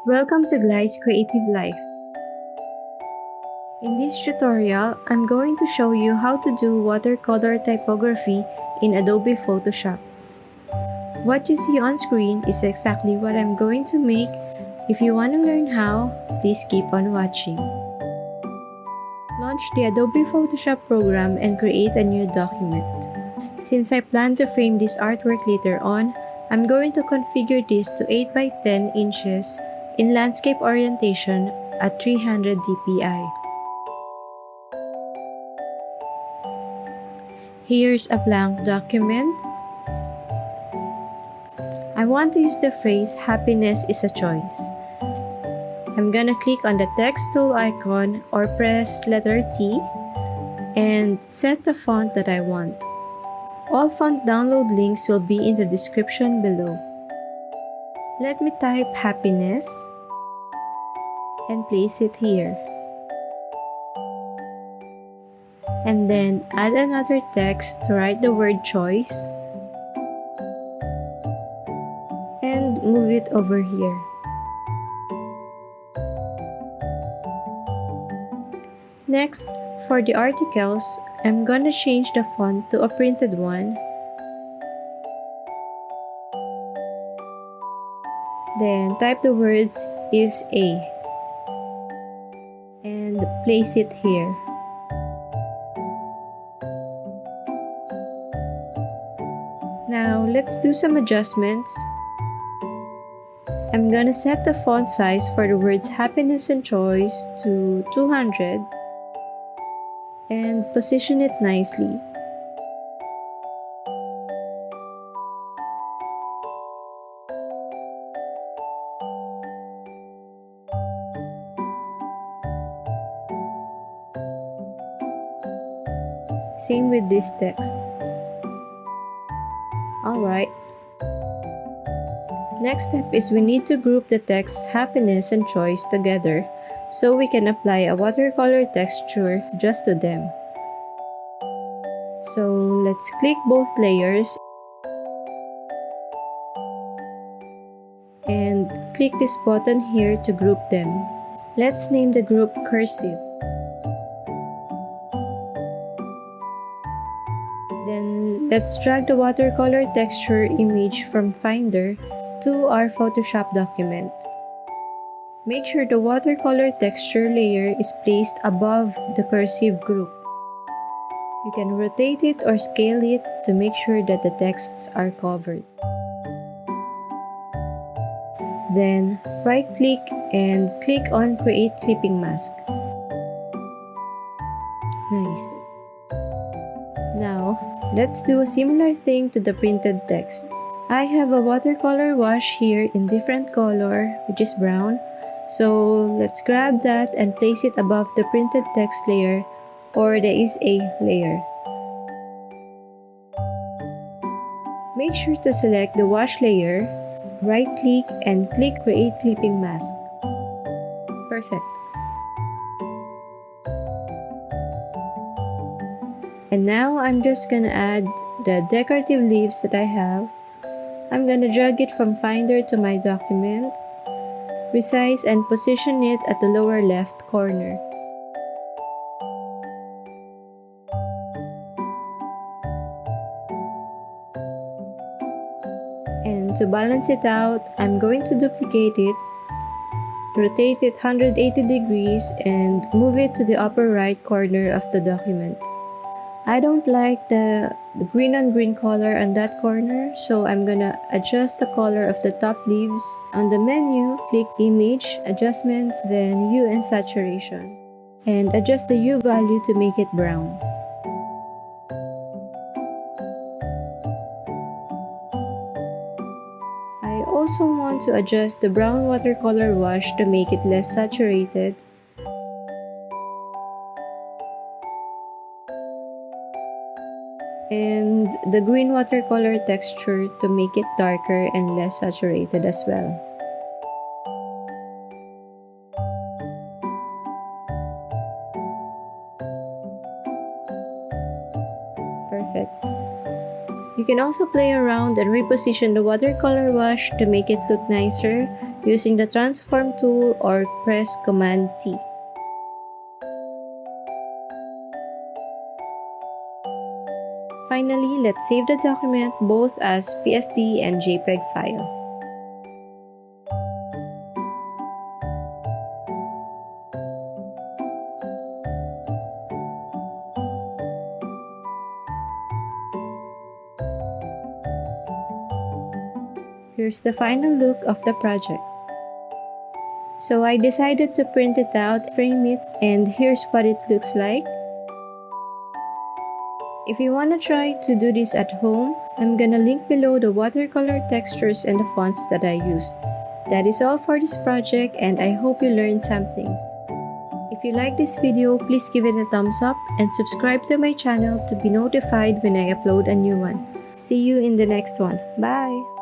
Welcome to Gly's Creative Life. In this tutorial, I'm going to show you how to do watercolor typography in Adobe Photoshop. What you see on screen is exactly what I'm going to make. If you want to learn how, please keep on watching. Launch the Adobe Photoshop program and create a new document. Since I plan to frame this artwork later on, I'm going to configure this to 8 by 10 inches in landscape orientation at 300 dpi. Here's a blank document. I want to use the phrase "happiness is a choice." I'm gonna click on the text tool icon or press letter T and set the font that I want. All font download links will be in the description below. Let me type happiness and place it here. And then add another text to write the word choice and move it over here. Next, for the articles, I'm gonna change the font to a printed one. Then type the words "is a" and place it here. Now, let's do some adjustments. I'm gonna set the font size for the words happiness and choice to 200 and position it nicely. Same with this text. Alright. Next step is we need to group the texts happiness and choice together so we can apply a watercolor texture just to them. So let's click both layers and click this button here to group them. Let's name the group cursive. Then let's drag the watercolor texture image from Finder to our Photoshop document. Make sure the watercolor texture layer is placed above the cursive group. You can rotate it or scale it to make sure that the texts are covered. Then right-click and click on Create Clipping Mask. Nice. Now, let's do a similar thing to the printed text. I have a watercolor wash here in different color, which is brown. So let's grab that and place it above the printed text layer or the "is a" layer. Make sure to select the wash layer, right-click and click Create Clipping Mask. Perfect. And now I'm just gonna add the decorative leaves that I have. I'm gonna drag it from Finder to my document, resize and position it at the lower left corner. And to balance it out, I'm going to duplicate it, rotate it 180 degrees, and move it to the upper right corner of the document. I don't like the green on green color on that corner, so I'm gonna adjust the color of the top leaves. On the menu, click Image, Adjustments, then Hue and Saturation, and adjust the hue value to make it brown. I also want to adjust the brown watercolor wash to make it less saturated. And the green watercolor texture to make it darker and less saturated as well. Perfect. You can also play around and reposition the watercolor wash to make it look nicer. using the transform tool or press Command T. Finally, let's save the document both as PSD and JPEG file. Here's the final look of the project. So I decided to print it out, frame it, and here's what it looks like. If you want to try to do this at home, I'm gonna link below the watercolor textures and the fonts that I used. That is all for this project, and I hope you learned something. If you like this video, please give it a thumbs up and subscribe to my channel to be notified when I upload a new one. See you in the next one. Bye!